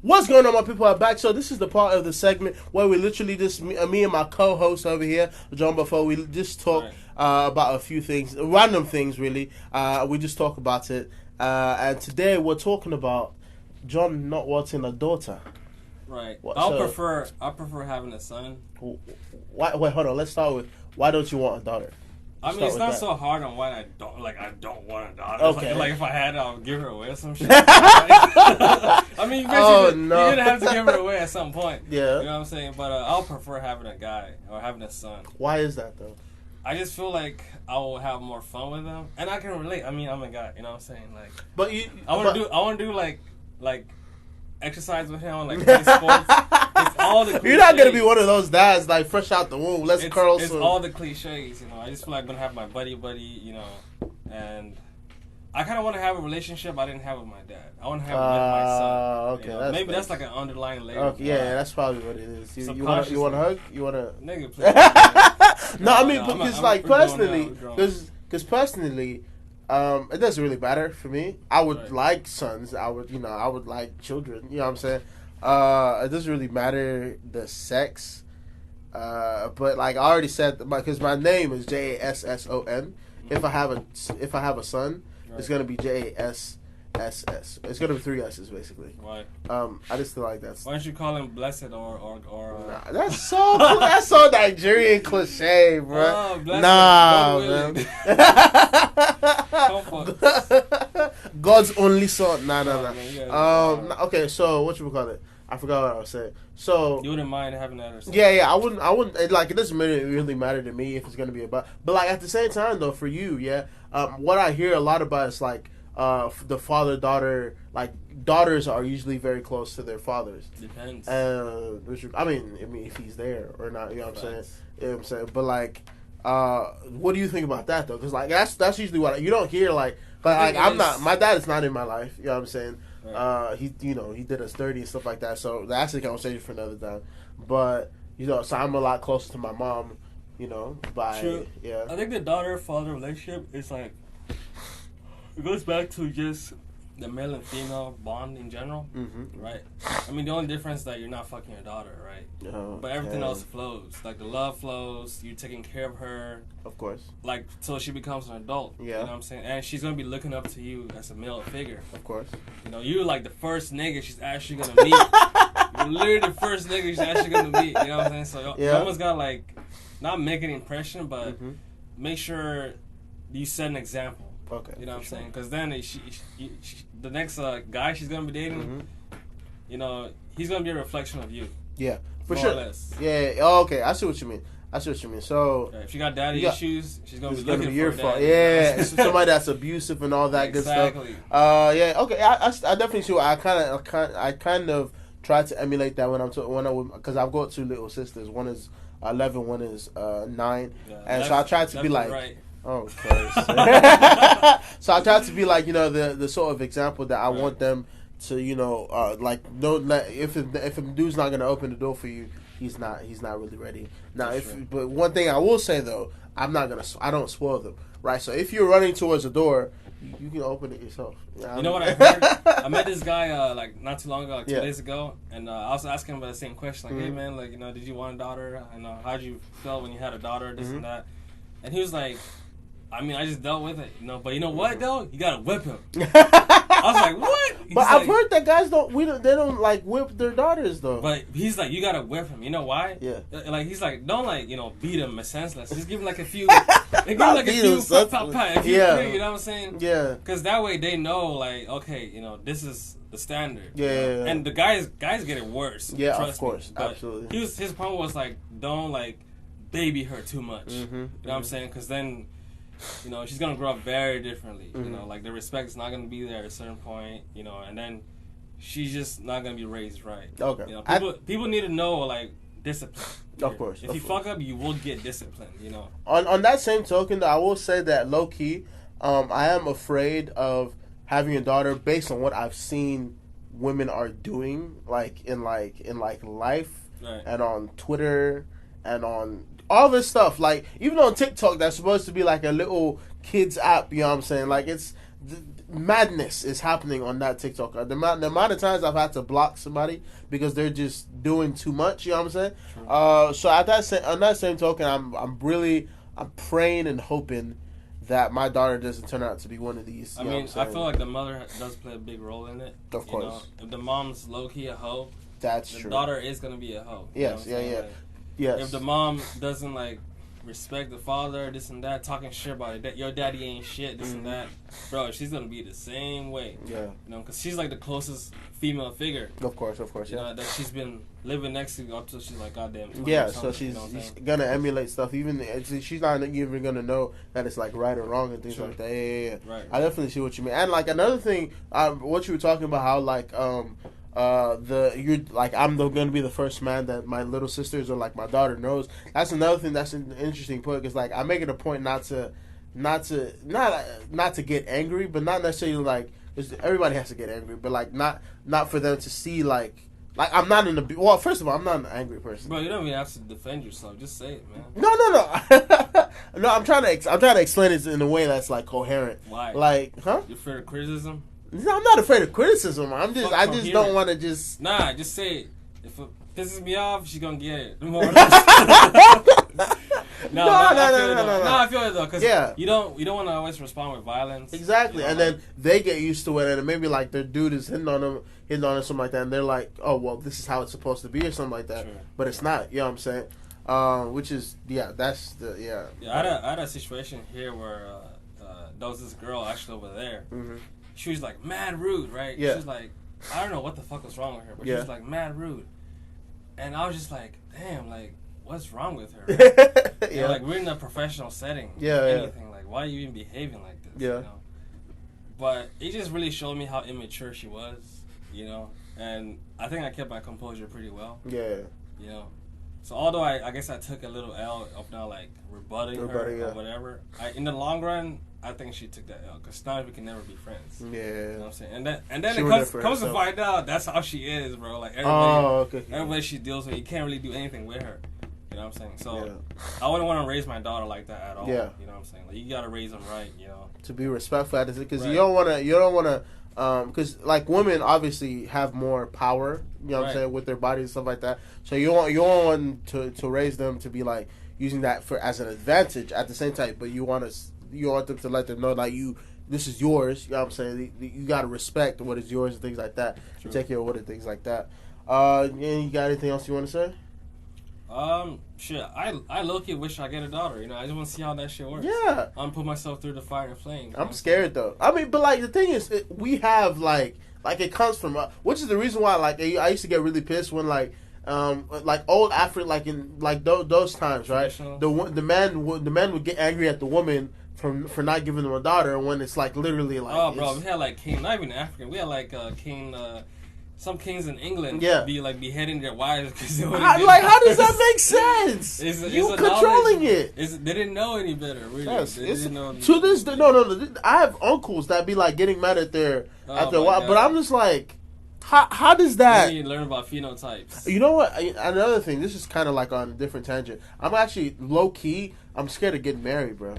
What's going on, my people? I'm back. So this is the part of the segment where we literally just me and my co-host over here, John Buffo, we just talk about a few things, random things really. We just talk about it. And today we're talking about John not wanting a daughter. Right. I prefer having a son. Why? Wait, hold on. Let's start with why don't you want a daughter? I mean, it's not so hard on why I don't want a daughter. Okay. Like if I had it, I'll give her away or some shit. I mean, you're gonna have to give her away at some point. Yeah. You know what I'm saying? But I'll prefer having a guy or having a son. Why is that though? I just feel like I will have more fun with them, and I can relate. I mean, I'm a guy. You know what I'm saying? Like, but I want to do like exercise with him, like play sports. It's all the cliches. You're not gonna be one of those dads like fresh out the womb. Let's curl. It's all the cliches, you know. I just feel like I'm gonna have my buddy, you know, and I kind of want to have a relationship I didn't have with my dad. I want to have it with my son. Okay, you know? Maybe that's like an underlying layer. Okay, yeah, that's probably what it is. You want to hug? You want to? Nigga, please. No, I mean, because like personally, because personally. It doesn't really matter for me. I would like sons. I would like children. You know what I'm saying? It doesn't really matter the sex. But like I already said, because my name is Jasson. If I have a son, it's gonna be Jass. It's gonna be 3 S's basically. Why? I just feel like that's. Why don't you call him Blessed or Nah, that's so Nigerian cliche, bro. Oh, blessed. Nah, man. God's only son. Nah. Okay, so what you call it? I forgot what I was saying. So you wouldn't mind having that or something? Yeah. I wouldn't. Like, it doesn't really matter to me if it's gonna be about. But like at the same time though, for you, yeah. What I hear a lot about is like. The father-daughter, like daughters are usually very close to their fathers. Depends. I mean, if he's there or not, you know what I'm saying. You know what I'm saying. But like, what do you think about that though? Because like that's usually what you don't hear. Like, but like I'm not. My dad is not in my life. You know what I'm saying. Right. He did us dirty and stuff like that. So that's a conversation for another time. But so I'm a lot closer to my mom. True. Yeah. I think the daughter-father relationship is like. It goes back to just the male and female bond in general, right? I mean, the only difference is that you're not fucking your daughter, right? But everything else flows. Like, the love flows, you're taking care of her. Of course. Like, till she becomes an adult. Yeah. You know what I'm saying? And she's going to be looking up to you as a male figure. Of course. You're like the first nigga she's actually going to meet. You're literally the first nigga she's actually going to meet. You know what I'm saying? So, you almost got to, like, not make an impression, but make sure you set an example. Okay. You know what I'm saying? Because then the next guy she's going to be dating, he's going to be a reflection of you. Yeah, for more sure. Or less. Yeah. Oh, okay. I see what you mean. So if she got daddy issues, she's going to be looking for your fault. daddy. Yeah, somebody that's abusive and all that good stuff. Yeah. Okay. I definitely see. I kind of try to emulate that because I've got 2 little sisters. One is 11, one is 9, and so I try to be like. Right. Oh, Christ. So I try to be like, the sort of example that I want them to, if a dude's not gonna open the door for you, he's not really ready. Now, but one thing I will say though, I don't spoil them, right? So if you're running towards a door, you can open it yourself. You know what I heard? I met this guy like not too long ago, like 2 days ago, and I was asking him about the same question, like, hey man, like, did you want a daughter? And how'd you feel when you had a daughter? This and that, and he was like. I mean, I just dealt with it, But you know what, though? You gotta whip him. I was like, what? But I've heard that guys don't like whip their daughters though. But he's like, you gotta whip him. You know why? Yeah. Like he's like, don't beat him senseless. Just give him like a few. Give him like a few. You know what I'm saying? Yeah. Because that way they know, like, okay, this is the standard. Yeah. And the guys get it worse. Yeah, trust of course, me. But absolutely. His point was like, don't like baby her too much. Mm-hmm. You know what I'm saying? Because then. She's gonna grow up very differently. Like the respect is not gonna be there at a certain point. And then she's just not gonna be raised right. Okay. People need to know like discipline. Of course. If you fuck up, you will get disciplined. On that same token, though, I will say that low key, I am afraid of having a daughter based on what I've seen women are doing, like in life, and on Twitter and on. All this stuff, like, even on TikTok, that's supposed to be like a little kids app, you know what I'm saying? Like, madness is happening on that TikTok. The amount of times I've had to block somebody because they're just doing too much. You know what I'm saying? So on that same token, I'm praying and hoping that my daughter doesn't turn out to be one of these. I mean, I feel like the mother does play a big role in it. Of course. If the mom's low key a hoe, that's the true. daughter is gonna be a hoe. Yes, Like, yes. If the mom doesn't like respect the father, this and that, talking shit about it, that your daddy ain't shit, this and that, bro, she's gonna be the same way. Yeah. Because she's like the closest female figure. Of course, you know, that she's been living next to up till she's like goddamn 20 yeah, so she's gonna emulate stuff. Even she's not even gonna know that it's like right or wrong and things like that. Yeah. Right. I definitely see what you mean. And like another thing, what you were talking about, how like you're like I'm gonna be the first man that my little sisters or like my daughter knows. That's another thing that's an interesting point, because like I make it a point not to get angry, but not necessarily like everybody has to get angry, but like not for them to see like I'm not first of all, I'm not an angry person. Bro, you don't even have to defend yourself. Just say it, man. No. No, I'm trying to explain it in a way that's like coherent. Why? Like, huh? You're afraid of criticism? No, I'm not afraid of criticism. I just don't want to just. Nah, just say it. If it pisses me off, she's gonna get it. No, I feel it though, because you don't want to always respond with violence. Exactly, and then they get used to it, and maybe like their dude is hitting on them, something like that, and they're like, "Oh, well, this is how it's supposed to be," or something like that. Sure. But it's not. You know what I'm saying? Which is that's the Yeah, I had a situation here where there was this girl actually over there. Mm-hmm. She was like mad rude, right? Yeah. She was like, I don't know what the fuck was wrong with her, but she was like mad rude, and I was just like, damn, like, what's wrong with her? Right? Yeah, like we're in a professional setting. Anything like, why are you even behaving like this? Yeah. You know? But it just really showed me how immature she was, you know. And I think I kept my composure pretty well. Yeah. You know. So although I guess I took a little L of now like rebutting her or whatever, in the long run I think she took that L, because now we can never be friends. Yeah. You know what I'm saying? And then it comes to find out that's how she is, bro. Like everybody she deals with, you can't really do anything with her. You know what I'm saying? So I wouldn't want to raise my daughter like that at all. Yeah. You know what I'm saying? Like, you gotta raise them right. You know. To be respectful, because you don't want to. Because like women obviously have more power, you know what I'm saying, with their bodies and stuff like that. So you don't want to raise them to be like using that as an advantage at the same time. But you want them to let them know like this is yours. You know what I'm saying? You got to respect what is yours and things like that. True. Take care of what and things like that. You got anything else you want to say? Shit, I low-key wish I get a daughter, you know. I just want to see how that shit works. Yeah. I'm put myself through the fire and flame. I'm scared, though. I mean, but, like, the thing is, we have, like it comes from, which is the reason why, like, I used to get really pissed when, like old African, like, in, like, those times, right? The man would get angry at the woman for not giving them a daughter, when it's, like, literally, like... Oh, bro, we had, like, king, not even African, we had, like, king, some kings in England be like beheading their wives because they like, how does that make sense? You controlling it. They didn't know any better. Really. Yes, they didn't know to this day. No. I have uncles that be like getting mad at their wife, but I'm just like, how does that? You learn about phenotypes. You know what? Another thing. This is kind of like on a different tangent. I'm actually low key. I'm scared of getting married, bro.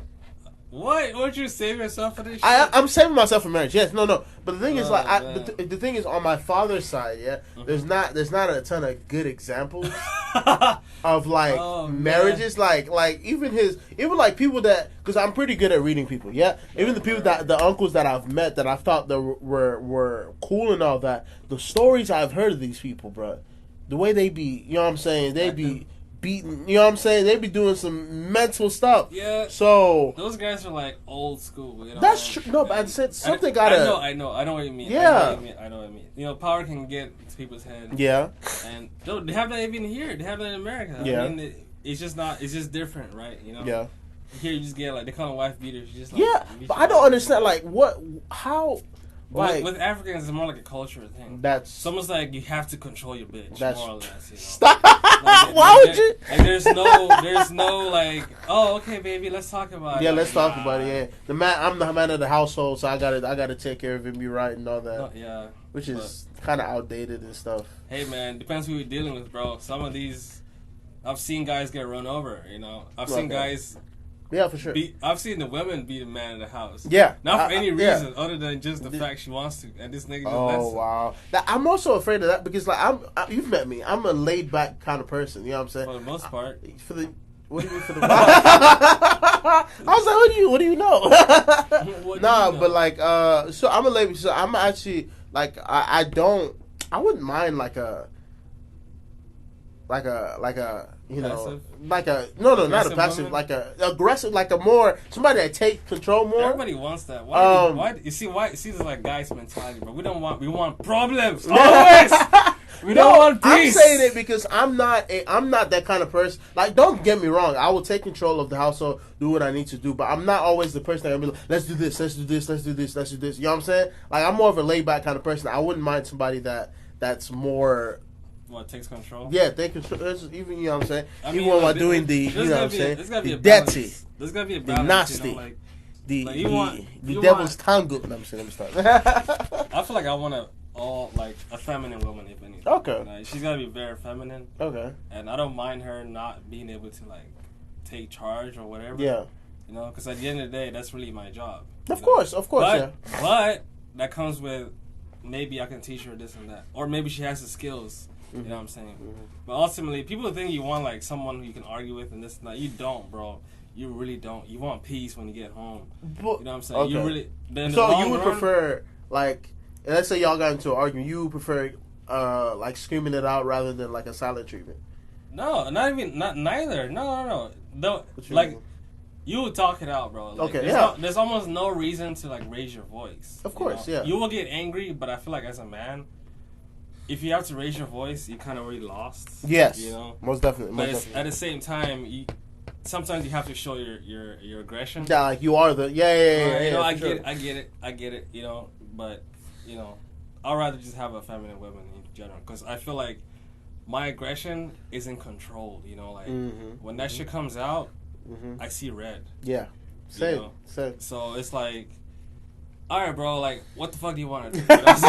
What? Would you save yourself for this shit? I'm saving myself for marriage. Yes, no. But the thing is, like, the thing is, on my father's side, there's not a ton of good examples of like marriages. Like even like people that, because I'm pretty good at reading people. Yeah, even the people the uncles that I've met that I thought that were cool and all that. The stories I've heard of these people, bro, the way they be, you know what I'm saying? They be beating, you know what I'm saying? They be doing some mental stuff. Yeah. So those guys are like old school. You know? That's true. No, but I said something gotta. I know what you mean. Yeah. I know what you mean. You know, power can get to people's head. Yeah. And they have that even here. They have that in America. Yeah. I mean, it's just not. It's just different, right? You know. Yeah. Here you just get like, they call them wife beaters. You just like, but I don't understand like how. Like, with Africans, it's more like a cultural thing. It's almost like you have to control your bitch, more or less. You know? Stop. Like, why would you? Like, there's no like, oh, okay, baby, let's talk about it. Yeah, let's talk about it. Yeah, I'm the man of the household, so I gotta take care of him, be right, and all that. Yeah, which is kind of outdated and stuff. Hey, man, depends who you're dealing with, bro. Some of these, I've seen guys get run over. You know, I've seen guys Yeah, for sure. I've seen the women be the man in the house. Yeah. Not for any reason other than just the fact she wants to. And this nigga just lets her. Wow. Now, I'm also afraid of that because, like, you've met me. I'm a laid back kind of person. You know what I'm saying? For the most part. What do you mean for the? I was like, what do you know? But like, so I'm a laid. So I'm actually like, I wouldn't mind like a you know, like a not a passive woman? Like a aggressive, like a more somebody that take control more. Everybody wants that. Why you see this like guys mentality, but we want problems always. We don't want peace. I'm saying it because I'm not that kind of person. Like, don't get me wrong, I will take control of the household, do what I need to do, but I'm not always the person that will be like, let's do this, let's do this, let's do this, let's do this. You know what I'm saying? Like, I'm more of a laid back kind of person. I wouldn't mind somebody that's more. What, takes control? Yeah, take control. Even, you know what I'm saying? I mean, even while doing the, you know what I'm saying? There's gotta be the a balance. dirty, There's gotta be a the balance. nasty, you know, the devil's tango. No, I'm saying, let me start. I feel like I want a feminine woman, if anything. Okay. Like, she's gotta be very feminine. Okay. And I don't mind her not being able to, like, take charge or whatever. Yeah. You know, because at the end of the day, that's really my job. Of course, but, yeah. But that comes with maybe I can teach her this and that, or maybe she has the skills. You know what I'm saying? Mm-hmm. But ultimately, people think you want like someone who you can argue with and this and that. You don't, bro. You really don't. You want peace when you get home. You know what I'm saying? Okay. You really. So you would prefer, like, let's say y'all got into an argument. You would prefer, like, screaming it out rather than like a silent treatment. No, neither. No. Like, you would talk it out, bro. Like, okay, yeah. There's almost no reason to like raise your voice. Of course, you know? Yeah. You will get angry, but I feel like as a man, if you have to raise your voice, you kind of already lost. Yes, you know, most definitely. But at the same time, sometimes you have to show your aggression. Yeah, like you are the yeah. You know, I get it. You know, but you know, I'd rather just have a feminine woman in general because I feel like my aggression isn't controlled. You know, like when that shit comes out, I see red. Yeah, same. You know? Same. So it's like. All right, bro. Like, what the fuck do you want to do? It's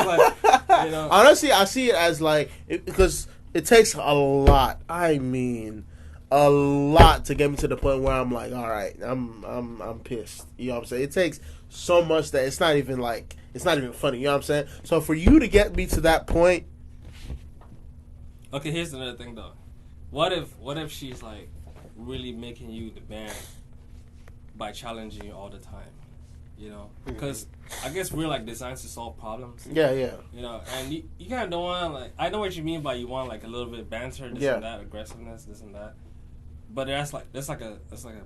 like, you know. Honestly, I see it as like because it takes a lot. I mean, a lot to get me to the point where I'm like, all right, I'm pissed. You know what I'm saying? It takes so much that it's not even funny. You know what I'm saying? So for you to get me to that point. Okay, here's another thing though. What if she's like really making you the man by challenging you all the time? You know, because I guess we're like designed to solve problems. Yeah. You know, and you kind of don't want like I know what you mean by you want like a little bit of banter, this and that, aggressiveness, this and that. But that's like a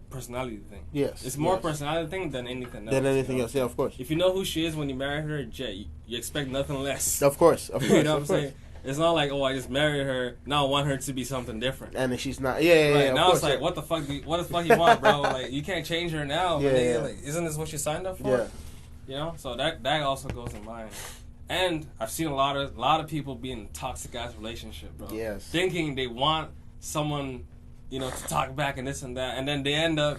personality thing. Yes, it's more personality thing than anything else. Else, yeah, of course. If you know who she is when you marry her, you expect nothing less. Of course. You know what I'm saying? It's not like, oh, I just married her. Now I want her to be something different. And then she's not. Yeah. Now it's like, what the fuck you want, bro? Like, you can't change her now. Yeah. Like, isn't this what you signed up for? Yeah. You know, so that also goes in mind. And I've seen a lot of people be in a toxic ass relationship, bro. Yes. Thinking they want someone, you know, to talk back and this and that, and then they end up.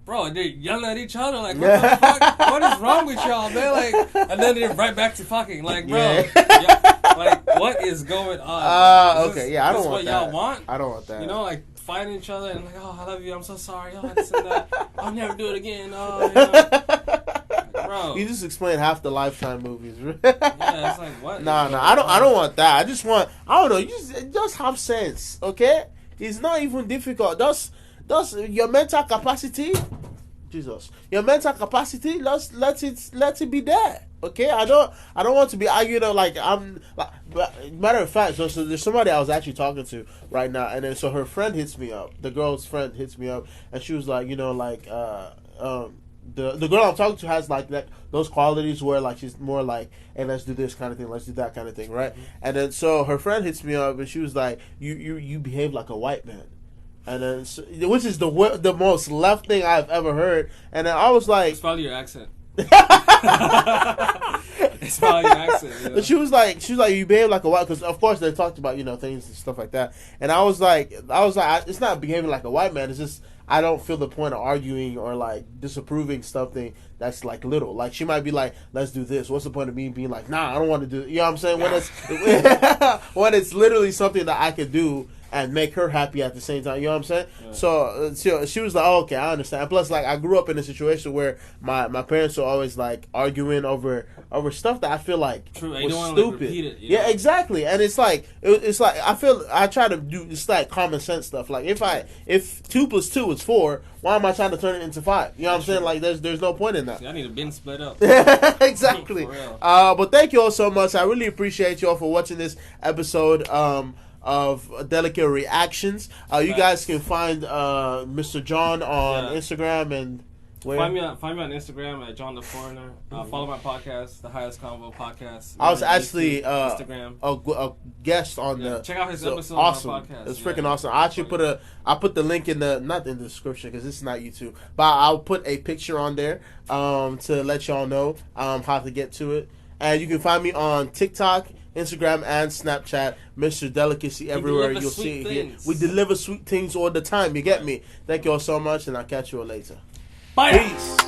Bro, they're yelling at each other like, what the fuck? What is wrong with y'all, man? Like, and then they're right back to fucking. Like, bro, like, what is going on? Okay, yeah, I don't want that. What y'all want? I don't want that. You know, like fighting each other and like, oh, I love you, I'm so sorry, oh, this and that. I'll never do it again. Oh, you know. Bro, you just explained half the Lifetime movies. Yeah, it's like what? No, I don't want that. I just want. I don't know. You just have sense, okay? It's not even difficult. Just your mental capacity. Jesus, your mental capacity. Let it be there. Okay, I don't want to be arguing like I'm. Like, matter of fact, so there's somebody I was actually talking to right now, and then so her friend hits me up. The girl's friend hits me up, and she was like, you know, like the girl I'm talking to has like that those qualities where like she's more like, hey, let's do this kind of thing, let's do that kind of thing, right? Mm-hmm. And then so her friend hits me up, and she was like, you behave like a white man. And then, which is the most left thing I've ever heard. And then I was like, it's probably your accent. It's probably your accent. You know? But she was like, you behave like a white, because of course they talked about, you know, things and stuff like that. And I was like, it's not behaving like a white man. It's just I don't feel the point of arguing or like disapproving something that's like little. Like she might be like, let's do this. What's the point of me being like, nah, I don't want to do it. You know what I'm saying? When it's when it's literally something that I could do. and make her happy at the same time. You know what I'm saying? Yeah. So she was like, oh, okay, I understand. Plus, like, I grew up in a situation where my parents were always like arguing over stuff that I feel like was stupid. Like, repeat it, yeah, exactly. And it's like I try to do it's like common sense stuff. Like if 2 + 2 is 4, why am I trying to turn it into 5? You know what I'm saying? Like there's no point in that. See, I need a bin split up. Exactly. But thank you all so much. I really appreciate you all for watching this episode of Delicate Reactions. You guys can find Mr. John on Instagram and where? Find me on Instagram at John the Foreigner. Follow my podcast, The Highest Convo Podcast. I was actually Instagram. A guest on the. Check out his episode awesome. on my podcast. It's freaking awesome. I actually put the link in not in the description because it's not YouTube, but I'll put a picture on there to let y'all know how to get to it. And you can find me on TikTok, Instagram, and Snapchat, Mr. Delicacy, everywhere you'll see it here. We deliver sweet things all the time. You get me? Thank you all so much, and I'll catch you all later. Bye. Peace.